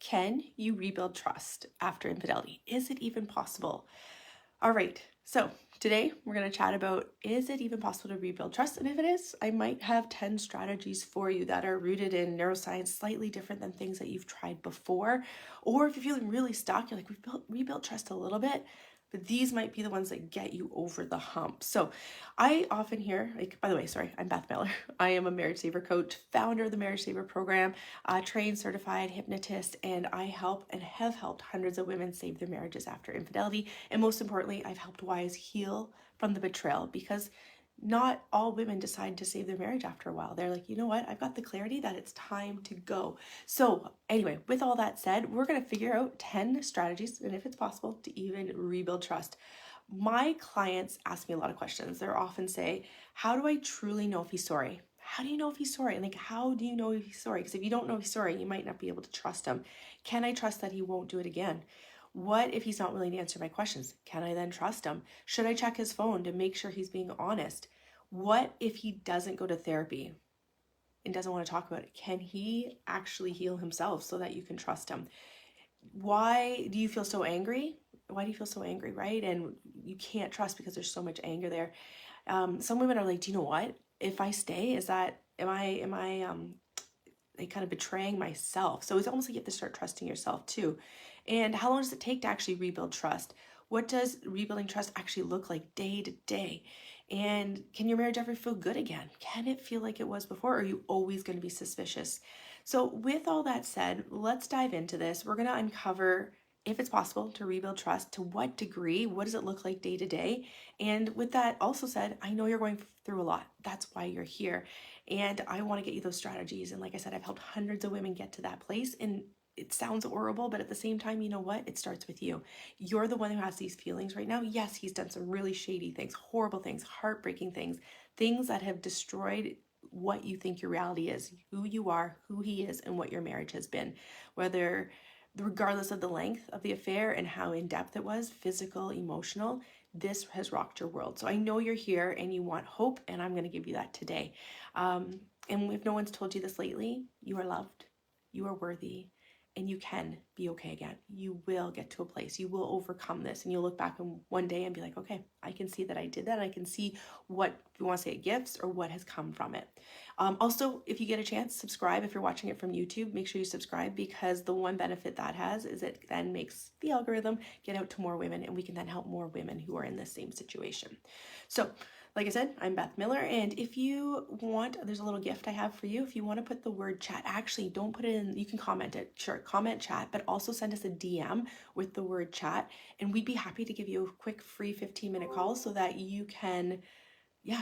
Can you rebuild trust after infidelity? Is it even possible? All right, so today we're going to chat about, is it even possible to rebuild trust? And if it is, I might have 10 strategies for you that are rooted in neuroscience, slightly different than things that you've tried before. Or if you're feeling really stuck, you're like, we've rebuilt trust a little bit, but these might be the ones that get you over the hump. So I often hear, like, by the way, sorry, I'm Beth Miller. I am a marriage saver coach, founder of the Marriage Saver program, trained certified hypnotist, and I help and have helped hundreds of women save their marriages after infidelity. And most importantly, I've helped wives heal from the betrayal, because not all women decide to save their marriage after a while. They're like, you know what? I've got the clarity that it's time to go. So anyway, with all that said, we're going to figure out 10 strategies, and if it's possible, to even rebuild trust. My clients ask me a lot of questions. They're often say, how do I truly know if he's sorry? How do you know if he's sorry? Like, how do you know if he's sorry? Because if you don't know if he's sorry, you might not be able to trust him. Can I trust that he won't do it again? What if he's not willing to answer my questions? Can I then trust him? Should I check his phone to make sure he's being honest? What if he doesn't go to therapy and doesn't want to talk about it? Can he actually heal himself so that you can trust him? Why do you feel so angry? Why do you feel so angry, right? And you can't trust because there's so much anger there. Some women are like, do you know what? If I stay, am I like kind of betraying myself? So it's almost like you have to start trusting yourself too. And how long does it take to actually rebuild trust? What does rebuilding trust actually look like day to day? And can your marriage ever feel good again? Can it feel like it was before? Or are you always going to be suspicious? So with all that said, let's dive into this. We're going to uncover if it's possible to rebuild trust, to what degree, what does it look like day to day? And with that also said, I know you're going through a lot. That's why you're here. And I want to get you those strategies. And like I said, I've helped hundreds of women get to that place. And it sounds horrible, but at the same time, you know what? It starts with you. You're the one who has these feelings right now. Yes, he's done some really shady things, horrible things, heartbreaking things, things that have destroyed what you think your reality is, who you are, who he is, and what your marriage has been. Regardless of the length of the affair and how in-depth it was, physical, emotional, this has rocked your world. So I know you're here and you want hope, and I'm going to give you that today. And if no one's told you this lately, you are loved, you are worthy, and you can be okay again. You will get to a place, you will overcome this, and you'll look back in one day and be like, okay, I can see that I did that. And I can see what, if you want to say, gifts or what has come from it. Also, if you get a chance, subscribe. If you're watching it from YouTube, make sure you subscribe, because the one benefit that has is it then makes the algorithm get out to more women, and we can then help more women who are in the same situation. So like I said, I'm Beth Miller, and if you want, there's a little gift I have for you. If you want to put the word chat, actually don't put it in, you can comment it, sure, comment chat, but also send us a DM with the word chat, and we'd be happy to give you a quick free 15-minute call so that you can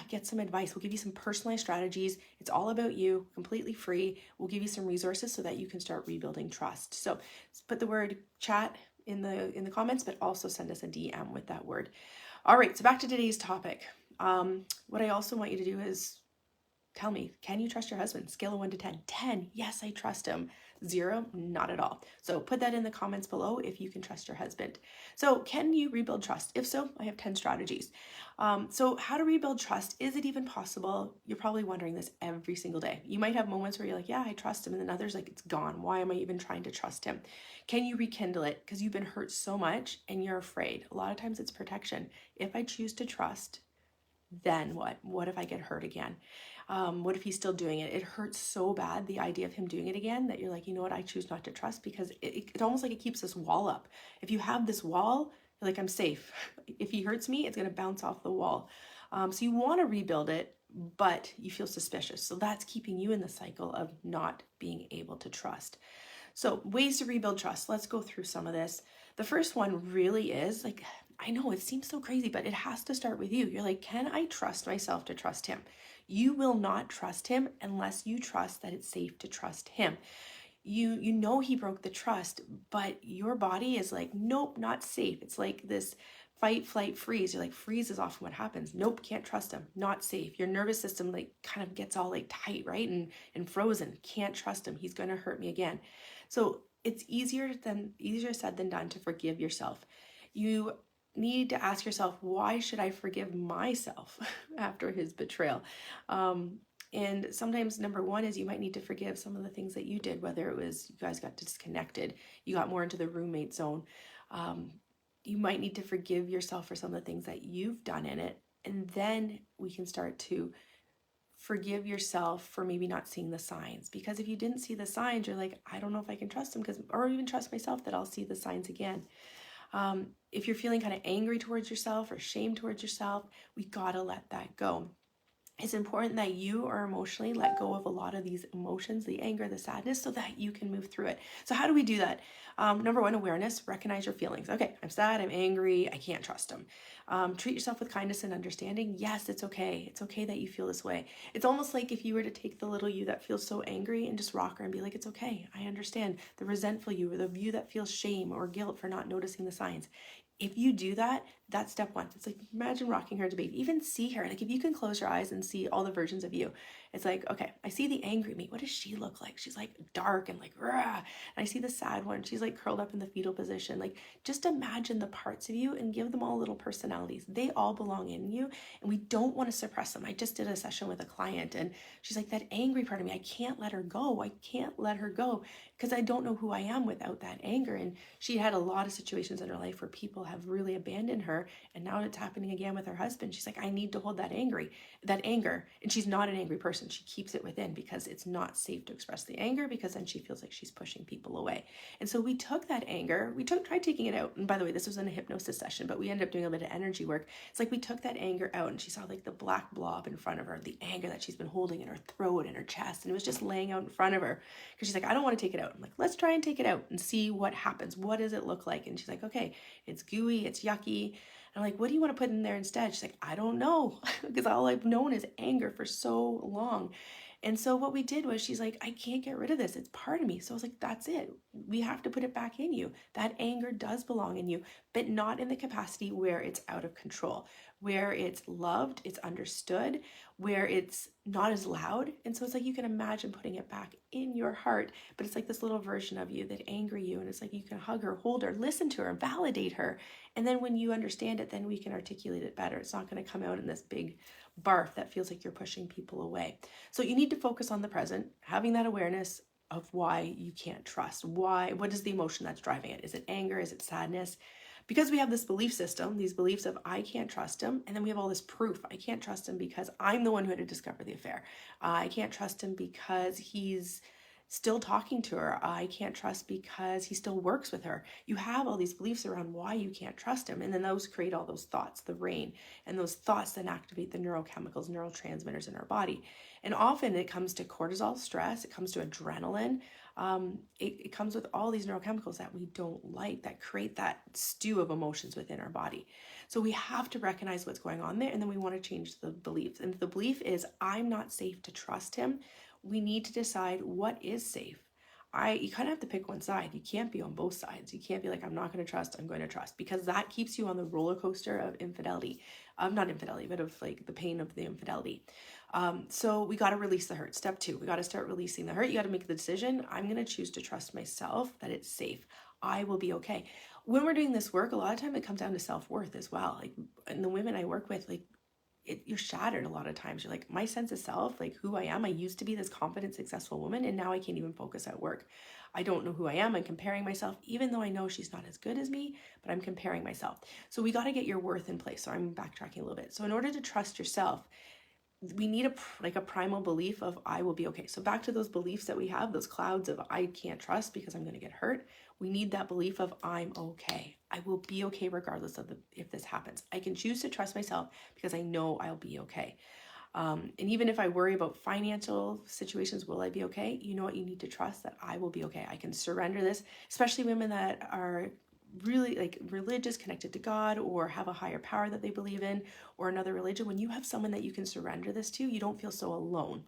get some advice. We'll give you some personalized strategies. It's all about you, completely free. We'll give you some resources so that you can start rebuilding trust. So put the word chat in the comments, but also send us a DM with that word. All right, so back to today's topic. What I also want you to do is tell me, can you trust your husband? Scale of 1 to 10. 10, yes, I trust him. 0, not at all. So put that in the comments below if you can trust your husband. So can you rebuild trust? If so, I have 10 strategies. So how to rebuild trust? Is it even possible? You're probably wondering this every single day. You might have moments where you're like, yeah, I trust him. And then others like, it's gone. Why am I even trying to trust him? Can you rekindle it? Because you've been hurt so much and you're afraid. A lot of times it's protection. If I choose to trust, then what? What if I get hurt again? What if he's still doing it? It hurts so bad, the idea of him doing it again, that you're like, you know what? I choose not to trust, because it's almost like it keeps this wall up. If you have this wall, you're like, I'm safe. If he hurts me, it's going to bounce off the wall. So you want to rebuild it, but you feel suspicious. So that's keeping you in the cycle of not being able to trust. So ways to rebuild trust. Let's go through some of this. The first one really is like, I know it seems so crazy, but it has to start with you. You're like, can I trust myself to trust him? You will not trust him unless you trust that it's safe to trust him. You know he broke the trust, but your body is like, nope, not safe. It's like this fight, flight, freeze. You're like, freeze is often what happens. Nope, can't trust him. Not safe. Your nervous system like kind of gets all like tight, right? And frozen. Can't trust him. He's going to hurt me again. So it's easier said than done to forgive yourself. You need to ask yourself, why should I forgive myself after his betrayal? And sometimes number one is you might need to forgive some of the things that you did, whether it was you guys got disconnected, you got more into the roommate zone. You might need to forgive yourself for some of the things that you've done in it. And then we can start to forgive yourself for maybe not seeing the signs. Because if you didn't see the signs, you're like, I don't know if I can trust him, or even trust myself that I'll see the signs again. If you're feeling kind of angry towards yourself or shame towards yourself, we gotta let that go. It's important that you are emotionally let go of a lot of these emotions, the anger, the sadness, so that you can move through it. So how do we do that? Number one, awareness, recognize your feelings. Okay, I'm sad, I'm angry, I can't trust him. Treat yourself with kindness and understanding. Yes, it's okay. It's okay that you feel this way. It's almost like if you were to take the little you that feels so angry and just rock her and be like, it's okay, I understand. The resentful you, or the you that feels shame or guilt for not noticing the signs. If you do that, that's step one. It's like, imagine rocking her to baby. Even see her. Like if you can close your eyes and see all the versions of you, it's like, okay, I see the angry me. What does she look like? She's like dark and like, rah. And I see the sad one. She's like curled up in the fetal position. Like just imagine the parts of you and give them all little personalities. They all belong in you and we don't want to suppress them. I just did a session with a client and she's like, that angry part of me, I can't let her go. I can't let her go because I don't know who I am without that anger. And she had a lot of situations in her life where people have really abandoned her. And now it's happening again with her husband. She's like, I need to hold that anger. And she's not an angry person. She keeps it within because it's not safe to express the anger, because then she feels like she's pushing people away. And so we took that anger, tried taking it out. And by the way, this was in a hypnosis session, but we ended up doing a bit of energy work. It's like we took that anger out and she saw like the black blob in front of her, the anger that she's been holding in her throat and her chest. And it was just laying out in front of her because she's like, I don't want to take it out. I'm like, let's try and take it out and see what happens. What does it look like? And she's like, okay, it's gooey, it's yucky. I'm like, what do you want to put in there instead? She's like, I don't know, because all I've known is anger for so long. And so what we did was she's like, I can't get rid of this. It's part of me. So I was like, that's it. We have to put it back in you. That anger does belong in you, but not in the capacity where it's out of control, where it's loved, it's understood, where it's not as loud. And so it's like you can imagine putting it back in your heart, but it's like this little version of you that angry you. And it's like you can hug her, hold her, listen to her, validate her. And then when you understand it, then we can articulate it better. It's not going to come out in this big barf that feels like you're pushing people away. So you need to focus on the present, having that awareness of why you can't trust. What is the emotion that's driving it? Is it anger? Is it sadness? Because we have this belief system, these beliefs of I can't trust him, and then we have all this proof. I can't trust him because I'm the one who had to discover the affair. I can't trust him because he's still talking to her. I can't trust because he still works with her. You have all these beliefs around why you can't trust him, and then those create all those thoughts, the brain, and those thoughts then activate the neurochemicals, neurotransmitters in our body. And often it comes to cortisol, stress, it comes to adrenaline. It comes with all these neurochemicals that we don't like, that create that stew of emotions within our body. So we have to recognize what's going on there, and then we want to change the beliefs. And if the belief is, I'm not safe to trust him, we need to decide what is safe. You kind of have to pick one side. You can't be on both sides. You can't be like, I'm not going to trust, I'm going to trust, because that keeps you on the roller coaster of infidelity. Not infidelity, but of like the pain of the infidelity. So we got to release the hurt. Step 2, we got to start releasing the hurt. You got to make the decision. I'm going to choose to trust myself that it's safe. I will be okay. When we're doing this work, a lot of time it comes down to self-worth as well. Like, and the women I work with, like, you're shattered a lot of times. You're like, my sense of self, like who I am, I used to be this confident, successful woman, and now I can't even focus at work. I don't know who I am. I'm comparing myself, even though I know she's not as good as me, but I'm comparing myself. So we got to get your worth in place. So I'm backtracking a little bit. So in order to trust yourself, we need a primal belief of I will be okay. So back to those beliefs that we have, those clouds of I can't trust because I'm going to get hurt. We need that belief of I'm okay. I will be okay regardless of if this happens. I can choose to trust myself because I know I'll be okay. And even if I worry about financial situations, will I be okay? You know what? You need to trust that I will be okay. I can surrender this, especially women that are really like religious, connected to God, or have a higher power that they believe in, or another religion. When you have someone that you can surrender this to, you don't feel so alone.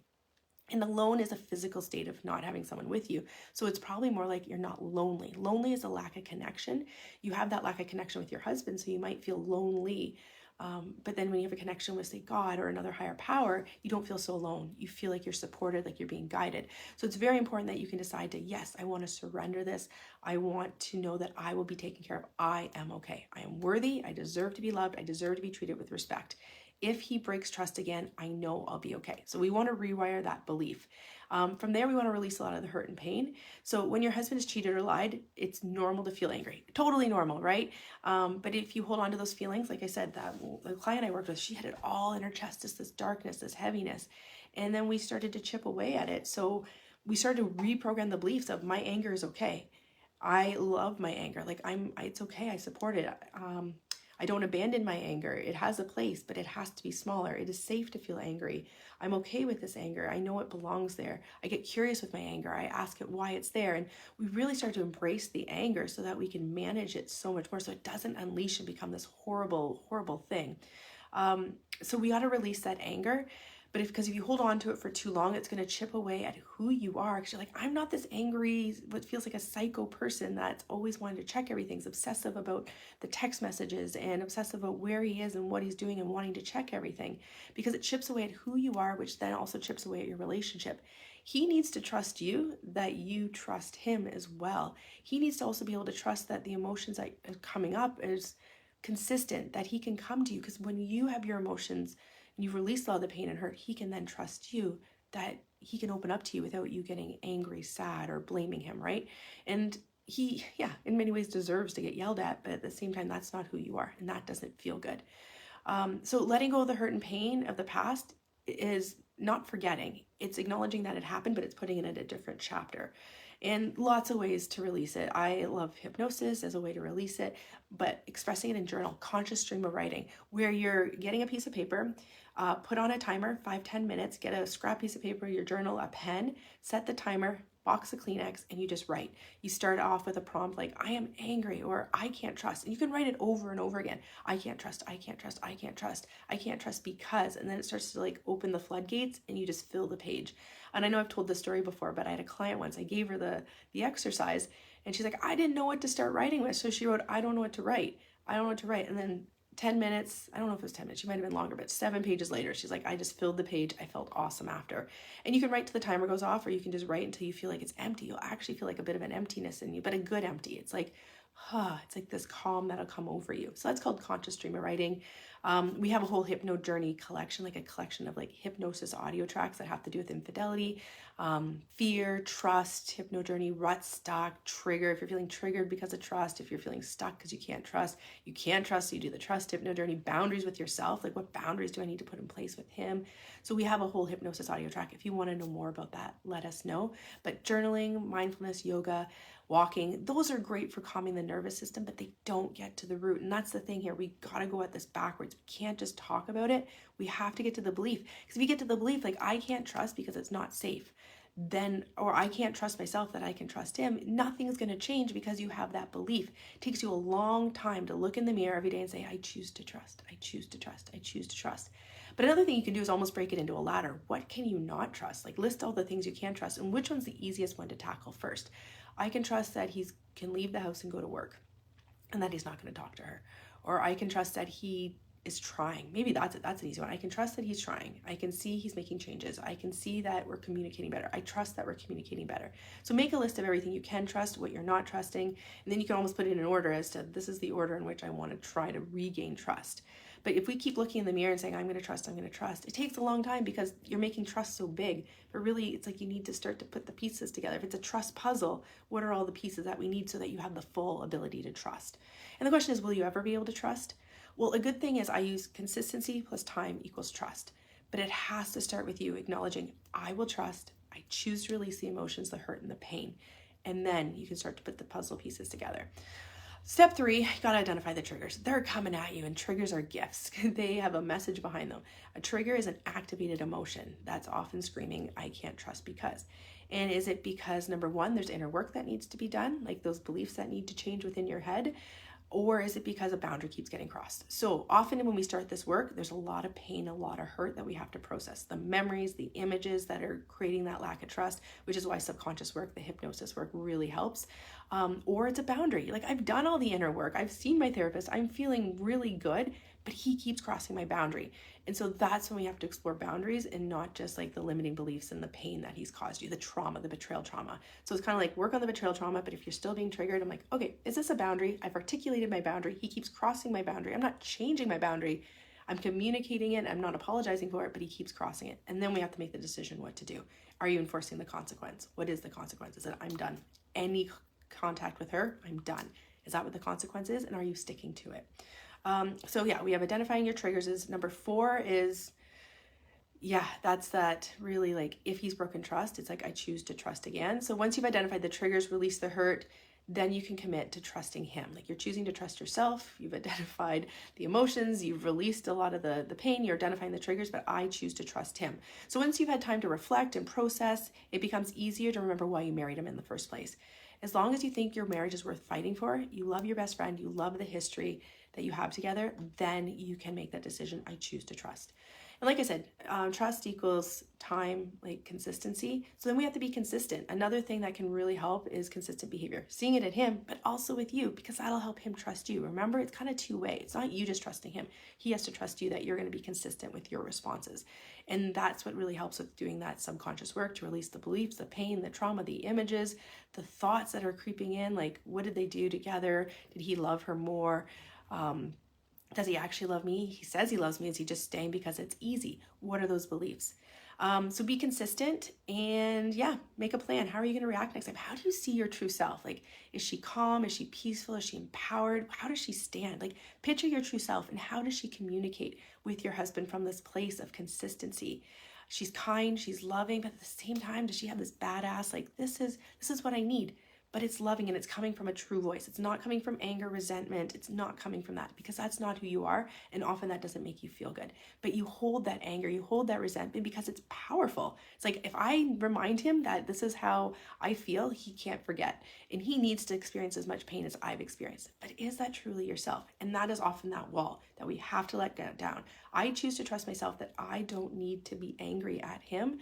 And alone is a physical state of not having someone with you. So it's probably more like you're not lonely. Lonely is a lack of connection. You have that lack of connection with your husband, so you might feel lonely. But then when you have a connection with, say, God or another higher power, you don't feel so alone. You feel like you're supported, like you're being guided. So it's very important that you can decide to, yes, I want to surrender this. I want to know that I will be taken care of. I am okay. I am worthy. I deserve to be loved. I deserve to be treated with respect. If he breaks trust again, I know I'll be okay. So we want to rewire that belief. From there, we want to release a lot of the hurt and pain. So when your husband has cheated or lied, it's normal to feel angry. Totally normal, right? But if you hold on to those feelings, like I said, the client I worked with, she had it all in her chest, just this darkness, this heaviness. And then we started to chip away at it. So we started to reprogram the beliefs of my anger is okay. I love my anger. Like it's okay. I support it. I don't abandon my anger. It has a place, but it has to be smaller. It is safe to feel angry. I'm okay with this anger. I know it belongs there. I get curious with my anger. I ask it why it's there. And we really start to embrace the anger so that we can manage it so much more so it doesn't unleash and become this horrible, horrible thing. So we got to release that anger. But because if you hold on to it for too long, it's going to chip away at who you are. Because you're like, I'm not this angry, what feels like a psycho person that's always wanting to check everything. Is obsessive about the text messages and obsessive about where he is and what he's doing and wanting to check everything. Because it chips away at who you are, which then also chips away at your relationship. He needs to trust you, that you trust him as well. He needs to also be able to trust that the emotions that are coming up is consistent, that he can come to you. Because when you have your emotions, and you've released all the pain and hurt, he can then trust you, that he can open up to you without you getting angry, sad, or blaming him, right? And he, in many ways deserves to get yelled at, but at the same time, that's not who you are, and that doesn't feel good. So letting go of the hurt and pain of the past is not forgetting. It's acknowledging that it happened, but it's putting it in a different chapter. And lots of ways to release it. I love hypnosis as a way to release it, but expressing it in journal, conscious stream of writing, where you're getting a piece of paper, put on a timer, 5-10 minutes, get a scrap piece of paper, your journal, a pen, set the timer, box of Kleenex, and you just write. You start off with a prompt like, I am angry, or I can't trust. And you can write it over and over again. I can't trust, I can't trust, I can't trust, I can't trust because, and then it starts to like open the floodgates and you just fill the page. And I know I've told this story before, but I had a client once, I gave her the exercise and she's like, I didn't know what to start writing with. So she wrote, I don't know what to write. I don't know what to write. And then 10 minutes, I don't know if it was 10 minutes, she might have been longer, but 7 pages later, she's like, I just filled the page. I felt awesome after. And you can write till the timer goes off, or you can just write until you feel like it's empty. You'll actually feel like a bit of an emptiness in you, but a good empty. It's like, it's like this calm that'll come over you. So that's called conscious stream of writing. We have a whole hypno journey collection, like a collection of like hypnosis audio tracks that have to do with infidelity, fear, trust, hypno journey, rut, stuck, trigger. If you're feeling triggered because of trust, if you're feeling stuck because you can't trust, so you do the trust hypno journey. Boundaries with yourself, like what boundaries do I need to put in place with him? So we have a whole hypnosis audio track. If you want to know more about that, let us know. But journaling, mindfulness, yoga, walking, those are great for calming the nervous system, but they don't get to the root. And that's the thing here. We got to go at this backwards. We can't just talk about it. We have to get to the belief. Because if we get to the belief, like I can't trust because it's not safe, then, or I can't trust myself that I can trust him, nothing's going to change because you have that belief. It takes you a long time to look in the mirror every day and say, I choose to trust, I choose to trust, I choose to trust. But another thing you can do is almost break it into a ladder. What can you not trust? Like list all the things you can trust and which one's the easiest one to tackle first. I can trust that he can leave the house and go to work and that he's not going to talk to her. Or I can trust that he is trying. Maybe that's an easy one. I can trust that he's trying. I can see he's making changes. I can see that we're communicating better. I trust that we're communicating better. So make a list of everything you can trust, what you're not trusting, and then you can almost put it in an order as to this is the order in which I want to try to regain trust. But if we keep looking in the mirror and saying, I'm going to trust, it takes a long time because you're making trust so big. But really, it's like you need to start to put the pieces together. If it's a trust puzzle, what are all the pieces that we need so that you have the full ability to trust? And the question is, will you ever be able to trust? Well, a good thing is I use consistency plus time equals trust. But it has to start with you acknowledging, I will trust, I choose to release the emotions, the hurt, and the pain. And then you can start to put the puzzle pieces together. Step 3, you gotta identify the triggers. They're coming at you, and triggers are gifts. They have a message behind them. A trigger is an activated emotion that's often screaming, I can't trust because. And is it because, number 1, there's inner work that needs to be done, like those beliefs that need to change within your head? Or is it because a boundary keeps getting crossed? So often when we start this work, there's a lot of pain, a lot of hurt that we have to process. The memories, the images that are creating that lack of trust, which is why subconscious work, the hypnosis work really helps. Or it's a boundary. Like I've done all the inner work. I've seen my therapist. I'm feeling really good, but he keeps crossing my boundary. And so that's when we have to explore boundaries and not just like the limiting beliefs and the pain that he's caused you, the trauma, the betrayal trauma. So it's kind of like work on the betrayal trauma, but if you're still being triggered, I'm like, okay, is this a boundary? I've articulated my boundary. He keeps crossing my boundary. I'm not changing my boundary. I'm communicating it, I'm not apologizing for it, but he keeps crossing it. And then we have to make the decision what to do. Are you enforcing the consequence? What is the consequence? Is it I'm done? Any contact with her, I'm done. Is that what the consequence is? And are you sticking to it? So yeah, we have identifying your triggers is number 4 is, yeah, that's that really like if he's broken trust, it's like I choose to trust again. So once you've identified the triggers, release the hurt, then you can commit to trusting him. Like you're choosing to trust yourself. You've identified the emotions. You've released a lot of the pain. You're identifying the triggers, but I choose to trust him. So once you've had time to reflect and process, it becomes easier to remember why you married him in the first place. As long as you think your marriage is worth fighting for, you love your best friend, you love the history that you have together, then you can make that decision. I choose to trust. And like I said, trust equals time, like consistency. So then we have to be consistent. Another thing that can really help is consistent behavior. Seeing it in him, but also with you, because that'll help him trust you. Remember, it's kind of two-way. It's not you just trusting him. He has to trust you that you're going to be consistent with your responses. And that's what really helps with doing that subconscious work to release the beliefs, the pain, the trauma, the images, the thoughts that are creeping in. Like, what did they do together? Did he love her more? Does he actually love me? He says he loves me. Is he just staying because it's easy? What are those beliefs? So be consistent and yeah, make a plan. How are you going to react next time? How do you see your true self? Like, is she calm? Is she peaceful? Is she empowered? How does she stand? Like, picture your true self and how does she communicate with your husband from this place of consistency? She's kind, she's loving, but at the same time, does she have this badass, like, this is what I need? But it's loving and it's coming from a true voice. It's not coming from anger, resentment. It's not coming from that because that's not who you are. And often that doesn't make you feel good. But you hold that anger, you hold that resentment because it's powerful. It's like if I remind him that this is how I feel, he can't forget. And he needs to experience as much pain as I've experienced. But is that truly yourself? And that is often that wall that we have to let down. I choose to trust myself that I don't need to be angry at him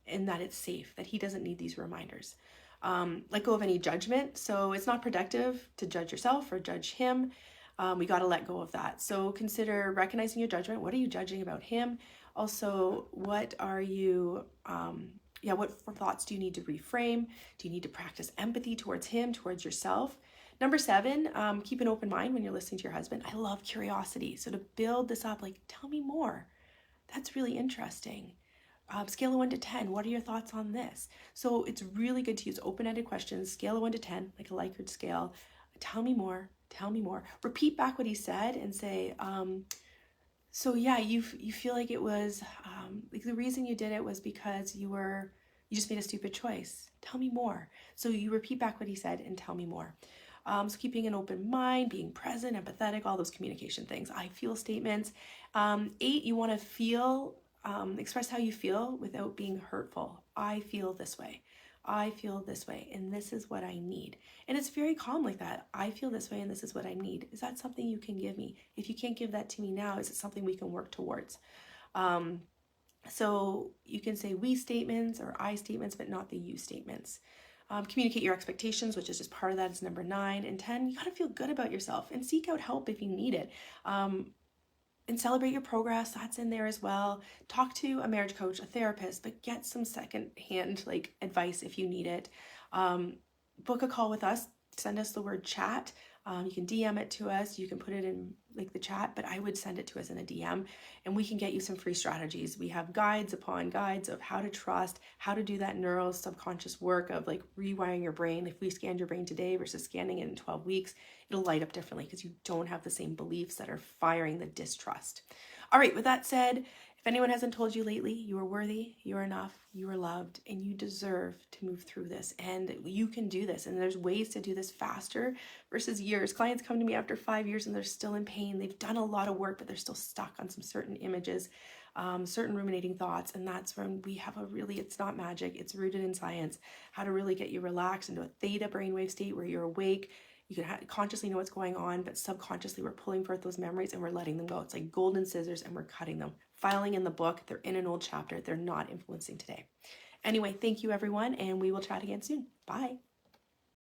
and that it's safe, that he doesn't need these reminders. Let go of any judgment. So it's not productive to judge yourself or judge him. We got to let go of that. So consider recognizing your judgment. What are you judging about him? Also, what are you, what thoughts do you need to reframe? Do you need to practice empathy towards him, towards yourself? Number 7, keep an open mind when you're listening to your husband. I love curiosity. So to build this up, like, tell me more. That's really interesting. Scale of 1 to 10, what are your thoughts on this? So it's really good to use open-ended questions, scale of 1 to 10, like a Likert scale. Tell me more, tell me more. Repeat back what he said and say, so yeah, you feel like it was, like the reason you did it was because you just made a stupid choice. Tell me more. So you repeat back what he said and tell me more. So keeping an open mind, being present, empathetic, all those communication things. I feel statements. 8, you want to feel, express how you feel without being hurtful. I feel this way. I feel this way, and this is what I need. And it's very calm like that. I feel this way, and this is what I need. Is that something you can give me? If you can't give that to me now, is it something we can work towards? So you can say we statements or I statements, but not the you statements. Communicate your expectations, which is just part of that, is number 9. And 10, you got to feel good about yourself and seek out help if you need it. And celebrate your progress. That's in there as well. Talk to a marriage coach, a therapist, but get some secondhand like advice if you need it. Book a call with us. Send us the word chat. You can DM it to us. You can put it in like the chat, but I would send it to us in a DM and we can get you some free strategies. We have guides upon guides of how to trust, how to do that neural subconscious work of like rewiring your brain. If we scanned your brain today versus scanning it in 12 weeks, it'll light up differently because you don't have the same beliefs that are firing the distrust. All right, with that said, if anyone hasn't told you lately, you are worthy, you are enough, you are loved, and you deserve to move through this. And you can do this. And there's ways to do this faster versus years. Clients come to me after 5 years and they're still in pain. They've done a lot of work, but they're still stuck on some certain images, certain ruminating thoughts. And that's when we have it's not magic, it's rooted in science, how to really get you relaxed into a theta brainwave state where you're awake. You can consciously know what's going on, but subconsciously we're pulling forth those memories and we're letting them go. It's like golden scissors and we're cutting them. Filing in the book, they're in an old chapter. They're not influencing today. Anyway, thank you everyone, and we will chat again soon. Bye.